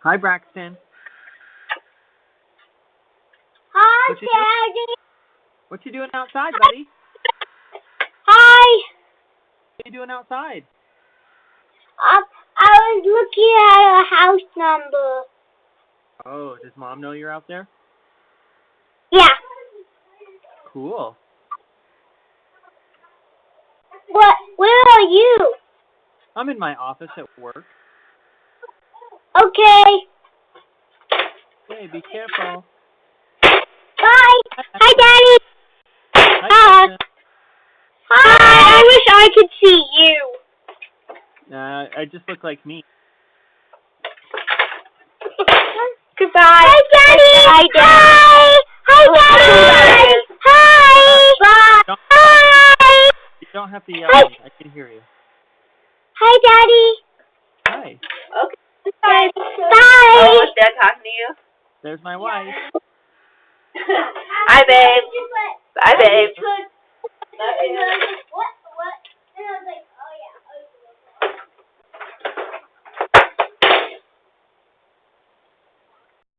Hi, Braxton. Hi, What you Daddy. What you doing outside, buddy? Hi. What are you doing outside? I was looking at a house number. Oh, does Mom know you're out there? Yeah. Cool. Where are you? I'm in my office at work. Okay. Hey, be careful. Bye. Hi, Daddy. Hi, Hi. Braxton. Hi. I wish I could see you. I just look like me. Goodbye. Hi, Daddy. Hi, Daddy. Hi, Daddy. Hi. Bye. Hi. You don't have to yell at me. I can hear you. Hi, Daddy. Hi. Okay. Bye. Oh, was Dad talking to you? There's my wife. Hi, babe. Bye, babe.